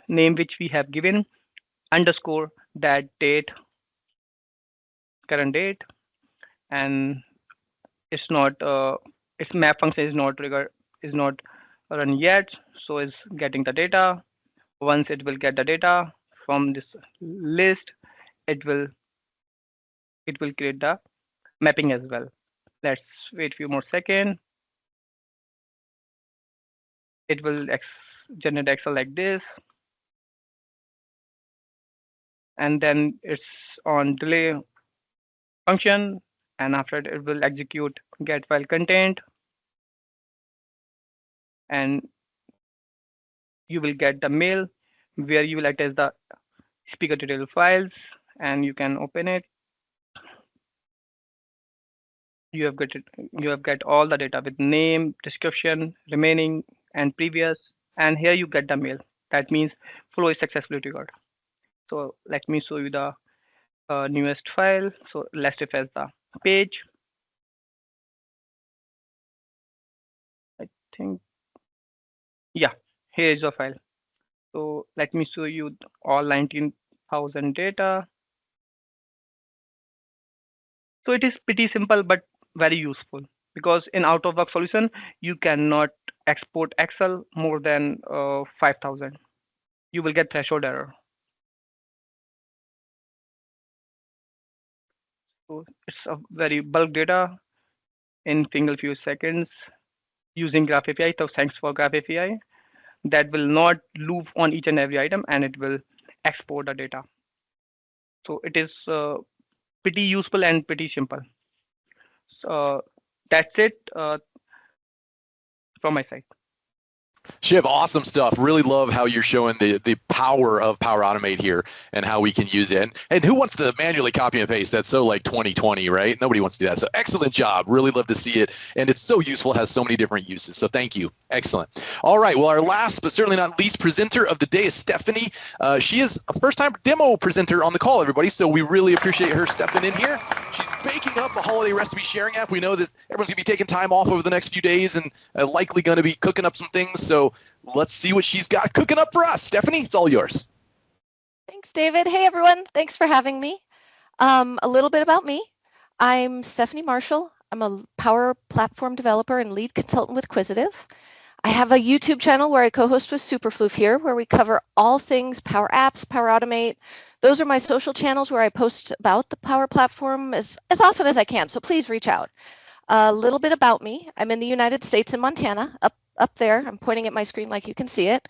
name which we have given, underscore that date, current date, and it's not its map function is not triggered, is not run yet, so it's getting the data. Once it will get the data from this list, it will create the mapping as well. Let's wait a few more seconds. It will generate Excel like this, and then it's on delay function, and after it will execute get file content, and you will get the mail where you will attach the speaker detail files, and you can open it. You have got all the data with name, description, remaining, and previous, and here you get the mail. That means flow is successfully triggered. So let me show you the newest file. So let's refresh the page. I think, yeah, here is your file. So let me show you all 19,000 data. So it is pretty simple, but very useful, because in out-of-box solution, you cannot export Excel more than 5,000. You will get threshold error. So it's a very bulk data in single few seconds using Graph API. So thanks for Graph API. That will not loop on each and every item, and it will export the data. So it is pretty useful and pretty simple. So that's it from my side. Shiv, awesome stuff. Really love how you're showing the power of Power Automate here and how we can use it. And who wants to manually copy and paste? That's so like 2020, right? Nobody wants to do that. So excellent job. Really love to see it. And it's so useful, has so many different uses. So thank you. Excellent. All right. Well, our last but certainly not least presenter of the day is Stephanie. She is a first-time demo presenter on the call, everybody. So we really appreciate her stepping in here. She's baking up a holiday recipe sharing app. We know that everyone's going to be taking time off over the next few days and likely going to be cooking up some things. So let's see what she's got cooking up for us. Stephanie, it's all yours. Thanks, David. Hey, everyone. Thanks for having me. A little bit about me. I'm Stephanie Marshall. I'm a Power Platform developer and lead consultant with Quisitive. I have a YouTube channel where I co-host with Superfloof here, where we cover all things Power Apps, Power Automate. Those are my social channels where I post about the Power Platform as often as I can, so please reach out. A little bit about me. I'm in the United States in Montana, up there. I'm pointing at my screen like you can see it.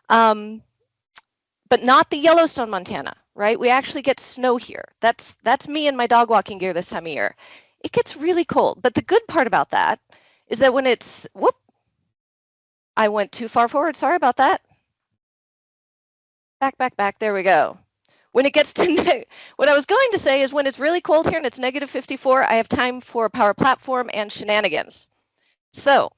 But not the Yellowstone, Montana, right? We actually get snow here. That's me in my dog walking gear this time of year. It gets really cold. But the good part about that is that when it's, whoop, I went too far forward. Sorry about that. Back. There we go. When it gets to, what I was going to say is when it's really cold here and it's negative 54, I have time for Power Platform and shenanigans. So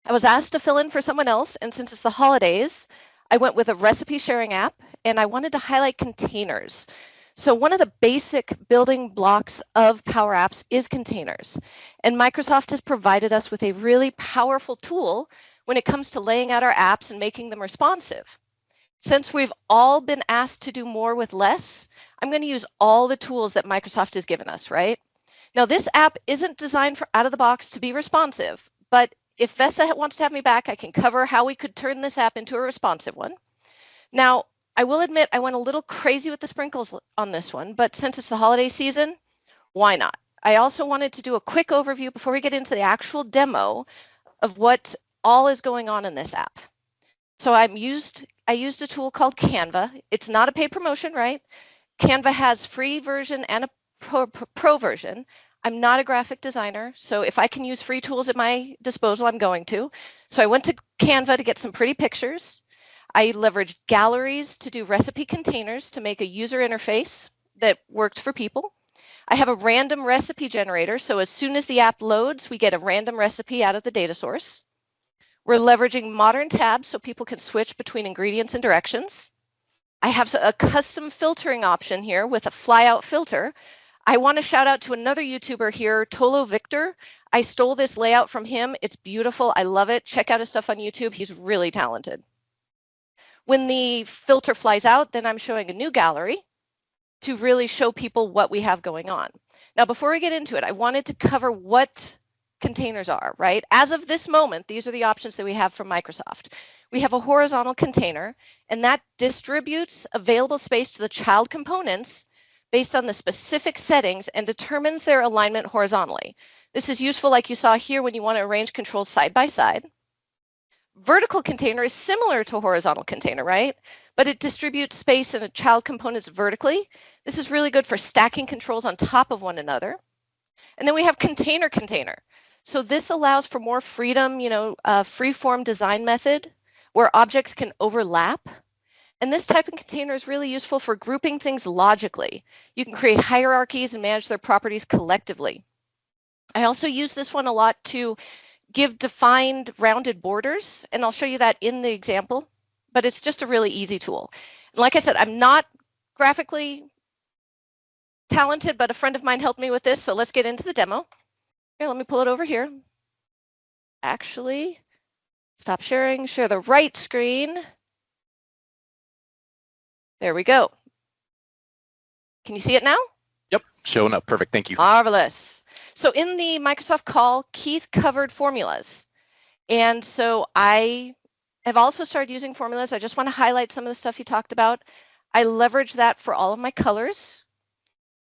I was asked to fill in for someone else, and since it's the holidays, I went with a recipe sharing app, and I wanted to highlight containers. So one of the basic building blocks of Power Apps is containers, and Microsoft has provided us with a really powerful tool when it comes to laying out our apps and making them responsive. Since we've all been asked to do more with less, I'm going to use all the tools that Microsoft has given us, right? Now, this app isn't designed for out of the box to be responsive, but if Vesa wants to have me back, I can cover how we could turn this app into a responsive one. Now, I will admit I went a little crazy with the sprinkles on this one, but since it's the holiday season, why not? I also wanted to do a quick overview before we get into the actual demo of what all is going on in this app. So I used a tool called Canva. It's not a paid promotion, right? Canva has free version and a pro version. I'm not a graphic designer, so if I can use free tools at my disposal, I'm going to. So I went to Canva to get some pretty pictures. I leveraged galleries to do recipe containers to make a user interface that worked for people. I have a random recipe generator, so as soon as the app loads, we get a random recipe out of the data source. We're leveraging modern tabs so people can switch between ingredients and directions. I have a custom filtering option here with a flyout filter. I want to shout out to another YouTuber here, Tolo Victor. I stole this layout from him. It's beautiful. I love it. Check out his stuff on YouTube. He's really talented. When the filter flies out, then I'm showing a new gallery to really show people what we have going on. Now, before we get into it, I wanted to cover what containers are, right? As of this moment, these are the options that we have from Microsoft. We have a horizontal container, and that distributes available space to the child components based on the specific settings and determines their alignment horizontally. This is useful, like you saw here, when you want to arrange controls side by side. Vertical container is similar to a horizontal container, right? But it distributes space in the child components vertically. This is really good for stacking controls on top of one another. And then we have container. So this allows for more freedom, free-form design method where objects can overlap. And this type of container is really useful for grouping things logically. You can create hierarchies and manage their properties collectively. I also use this one a lot to give defined rounded borders, and I'll show you that in the example, but it's just a really easy tool. And like I said, I'm not graphically talented, but a friend of mine helped me with this, so let's get into the demo. Here, let me pull it over here. Actually, stop sharing, share the right screen. There we go. Can you see it now? Yep, showing up. Perfect. Thank you. Marvelous. So in the Microsoft call, Keith covered formulas. And so I have also started using formulas. I just want to highlight some of the stuff he talked about. I leverage that for all of my colors.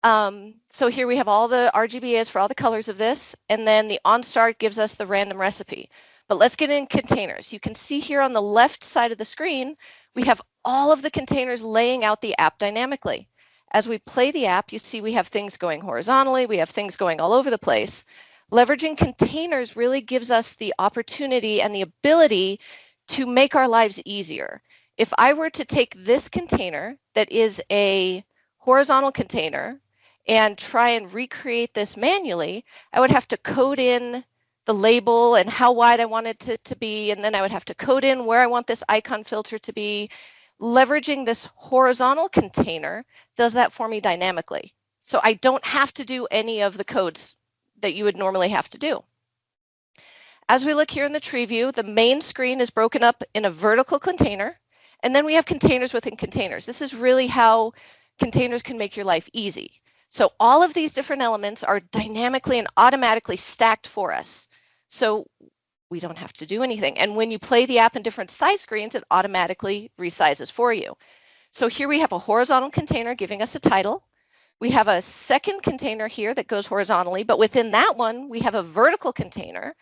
So here we have all the RGBAs for all the colors of this, and then the OnStart gives us the random recipe. But let's get in containers. You can see here on the left side of the screen, we have all of the containers laying out the app dynamically. As we play the app, you see we have things going horizontally, we have things going all over the place. Leveraging containers really gives us the opportunity and the ability to make our lives easier. If I were to take this container that is a horizontal container and try and recreate this manually, I would have to code in the label and how wide I want it to be, and then I would have to code in where I want this icon filter to be. Leveraging this horizontal container does that for me dynamically. So I don't have to do any of the codes that you would normally have to do. As we look here in the tree view, the main screen is broken up in a vertical container, and then we have containers within containers. This is really how containers can make your life easy. So all of these different elements are dynamically and automatically stacked for us. So we don't have to do anything. And when you play the app in different size screens, it automatically resizes for you. So here we have a horizontal container giving us a title. We have a second container here that goes horizontally, but within that one, we have a vertical container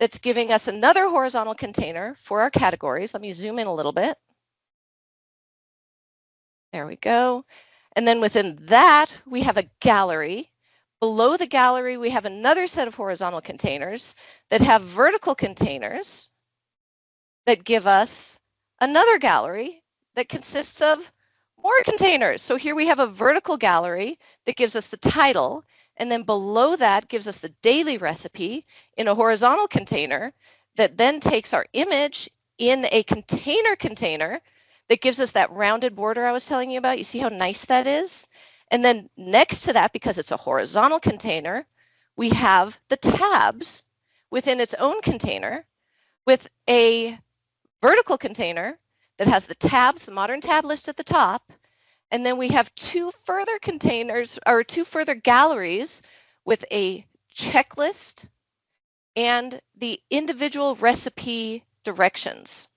that's giving us another horizontal container for our categories. Let me zoom in a little bit. There we go. And then within that, we have a gallery. Below the gallery, we have another set of horizontal containers that have vertical containers that give us another gallery that consists of more containers. So here we have a vertical gallery that gives us the title, and then below that gives us the daily recipe in a horizontal container that then takes our image in a container that gives us that rounded border I was telling you about. You see how nice that is? And then next to that, because it's a horizontal container, we have the tabs within its own container with a vertical container that has the tabs, the modern tab list at the top. And then we have two further containers or two further galleries with a checklist and the individual recipe directions.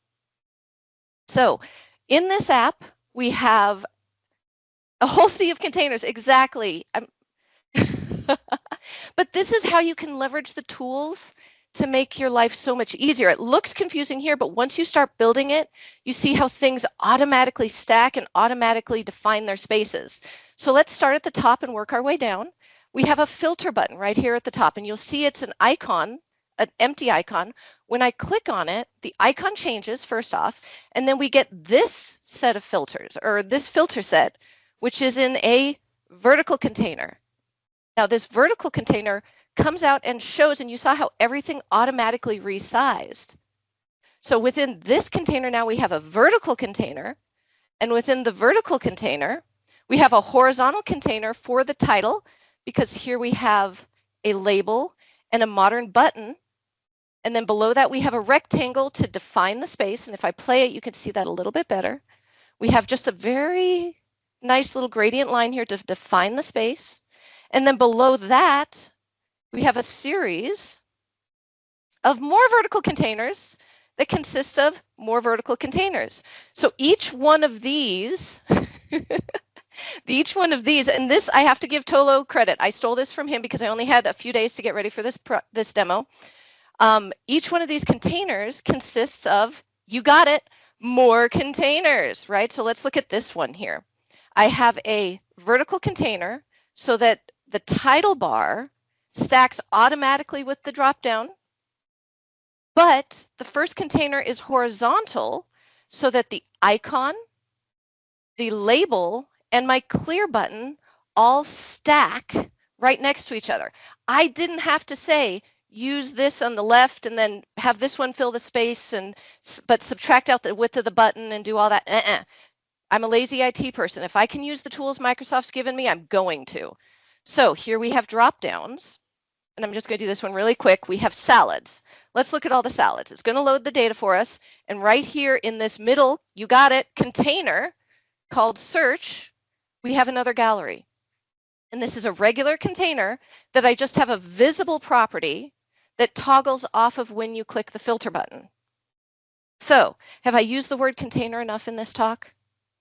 So in this app, we have a whole sea of containers, exactly. But this is how you can leverage the tools to make your life so much easier. It looks confusing here, but once you start building it, you see how things automatically stack and automatically define their spaces. So let's start at the top and work our way down. We have a filter button right here at the top, and you'll see it's an icon, an empty icon. When I click on it, the icon changes first off, and then we get this set of filters, or this filter set, which is in a vertical container. Now this vertical container comes out and shows, and you saw how everything automatically resized. So within this container now we have a vertical container, and within the vertical container, we have a horizontal container for the title, because here we have a label and a modern button. And then below that, we have a rectangle to define the space. And if I play it, you can see that a little bit better. We have just a very nice little gradient line here to define the space. And then below that, we have a series of more vertical containers that consist of more vertical containers. So each one of these, and this I have to give Tolo credit. I stole this from him because I only had a few days to get ready for this demo. Each one of these containers consists of, you got it, more containers, right? So let's look at this one here. I have a vertical container so that the title bar stacks automatically with the dropdown, but the first container is horizontal so that the icon, the label, and my clear button all stack right next to each other. I didn't have to say, use this on the left and then have this one fill the space, but subtract out the width of the button and do all that. I'm a lazy IT person. If I can use the tools Microsoft's given me, I'm going to. So here we have drop downs, and I'm just going to do this one really quick. We have salads. Let's look at all the salads. It's going to load the data for us, and right here in this middle, you got it, container, called search, we have another gallery. And this is a regular container that I just have a visible property that toggles off of when you click the filter button. So have I used the word container enough in this talk?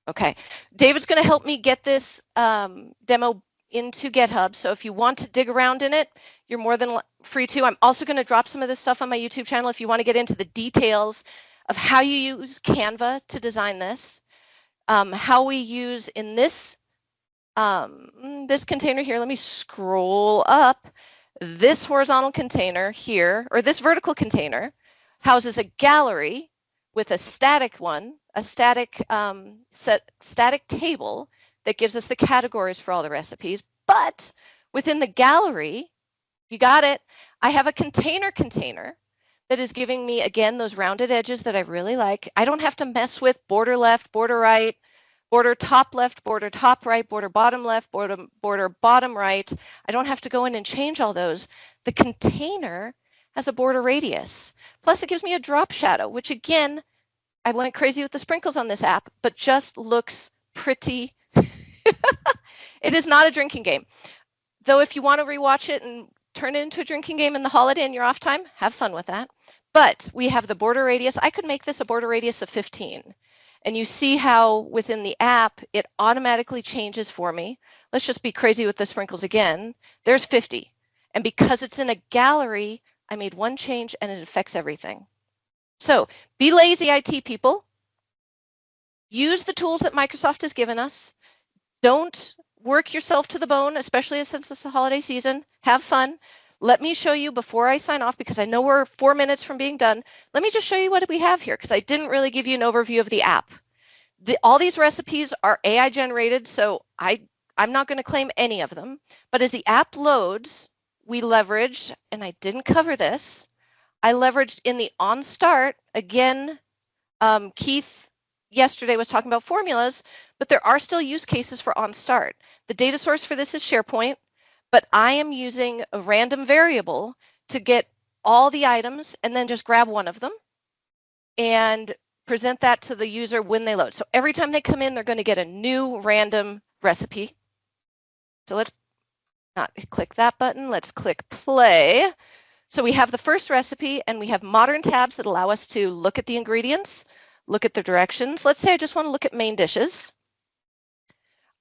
Okay, David's going to help me get this demo into GitHub. So if you want to dig around in it, you're more than free to. I'm also going to drop some of this stuff on my YouTube channel if you want to get into the details of how you use Canva to design this, how we use in this this container here. Let me scroll up. This horizontal container here, or this vertical container, houses a gallery with a static one, a static static table that gives us the categories for all the recipes. But within the gallery, you got it, I have a container that is giving me, again, those rounded edges that I really like. I don't have to mess with border left, border right, border top left, border top right, border bottom left, border bottom right. I don't have to go in and change all those. The container has a border radius. Plus it gives me a drop shadow, which again, I went crazy with the sprinkles on this app, but just looks pretty. It is not a drinking game. Though if you want to rewatch it and turn it into a drinking game in the holiday and your off time, have fun with that. But we have the border radius. I could make this a border radius of 15. And you see how within the app, it automatically changes for me. Let's just be crazy with the sprinkles again. There's 50. And because it's in a gallery, I made one change and it affects everything. So be lazy, IT people. Use the tools that Microsoft has given us. Don't work yourself to the bone, especially since it's the holiday season. Have fun. Let me show you before I sign off, because I know we're 4 minutes from being done. Let me just show you what we have here, because I didn't really give you an overview of the app. All these recipes are AI generated, so I'm not going to claim any of them. But as the app loads, we leveraged, and I didn't cover this, I leveraged in the on start, again, Keith yesterday was talking about formulas, but there are still use cases for on start. The data source for this is SharePoint, but I am using a random variable to get all the items and then just grab one of them and present that to the user when they load. So every time they come in, they're going to get a new random recipe. So let's not click that button. Let's click play. So we have the first recipe and we have modern tabs that allow us to look at the ingredients, look at the directions. Let's say I just want to look at main dishes.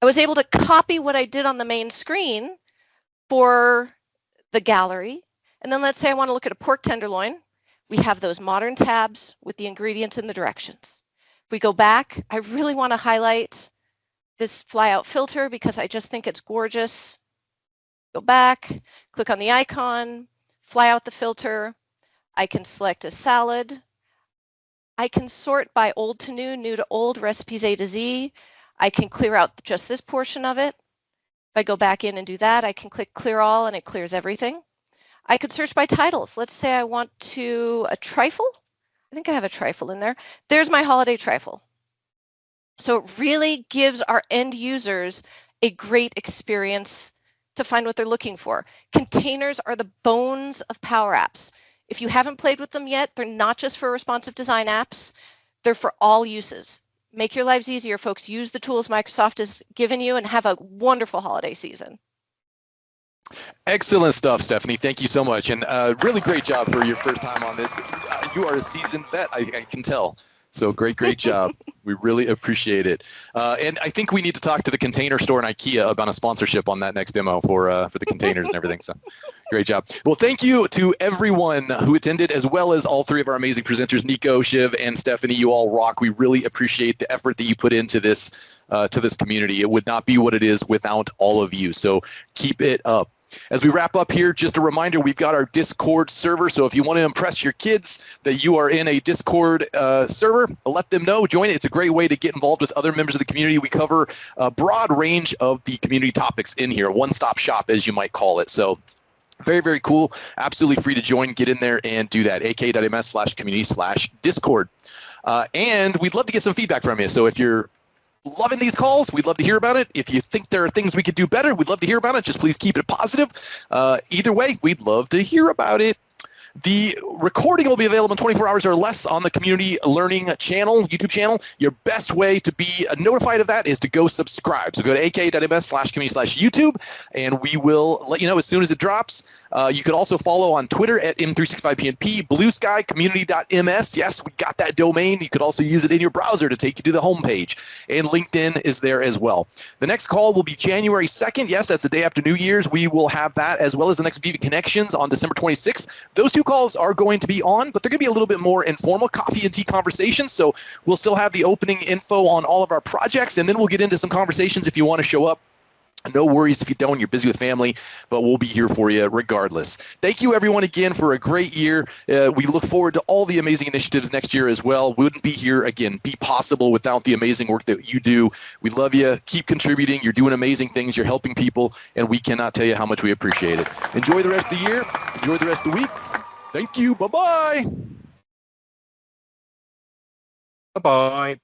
I was able to copy what I did on the main screen for the gallery. And then let's say I want to look at a pork tenderloin. We have those modern tabs with the ingredients and the directions. If we go back, I really want to highlight this flyout filter because I just think it's gorgeous. Go back, click on the icon, fly out the filter. I can select a salad. I can sort by old to new to old, recipes A to Z. I can clear out just this portion of it. If I go back in and do that, I can click clear all and it clears everything. I could search by titles. Let's say I want a trifle. I think I have a trifle in there. There's my holiday trifle. So it really gives our end users a great experience to find what they're looking for. Containers are the bones of Power Apps. If you haven't played with them yet, they're not just for responsive design apps, they're for all uses. Make your lives easier, folks. Use the tools Microsoft has given you and have a wonderful holiday season. Excellent stuff, Stephanie. Thank you so much. And really great job for your first time on this. You are a seasoned vet, I can tell. So great job. We really appreciate it. And I think we need to talk to the Container Store and IKEA about a sponsorship on that next demo for the containers and everything. So great job. Well, thank you to everyone who attended, as well as all three of our amazing presenters, Nico, Shiv, and Stephanie. You all rock. We really appreciate the effort that you put into this community. It would not be what it is without all of you. So keep it up. As we wrap up here, just a reminder, we've got our Discord server. So if you want to impress your kids that you are in a Discord server, let them know. Join it. It's a great way to get involved with other members of the community. We cover a broad range of the community topics in here, one-stop shop, as you might call it. So very cool. Absolutely free to join. Get in there and do that. ak.ms/community/Discord. And we'd love to get some feedback from you. So if you're loving these calls, we'd love to hear about it. If you think there are things we could do better, we'd love to hear about it. Just please keep it positive. Either way, we'd love to hear about it. The recording will be available in 24 hours or less on the Community Learning channel, YouTube channel. Your best way to be notified of that is to go subscribe. So go to aka.ms/community/YouTube, and we will let you know as soon as it drops. You could also follow on Twitter at M365PNP, Blue Sky, community.ms. Yes, we got that domain. You could also use it in your browser to take you to the homepage. And LinkedIn is there as well. The next call will be January 2nd. Yes, that's the day after New Year's. We will have that, as well as the next Viva Connections on December 26th. Those two calls are going to be on, but they're going to be a little bit more informal coffee and tea conversations. So we'll still have the opening info on all of our projects, and then we'll get into some conversations if you want to show up. No worries if you don't, you're busy with family, but we'll be here for you regardless. Thank you, everyone, again, for a great year. We look forward to all the amazing initiatives next year as well. We wouldn't be here, again, be possible without the amazing work that you do. We love you. Keep contributing. You're doing amazing things. You're helping people, and we cannot tell you how much we appreciate it. Enjoy the rest of the year. Enjoy the rest of the week. Thank you. Bye-bye. Bye-bye.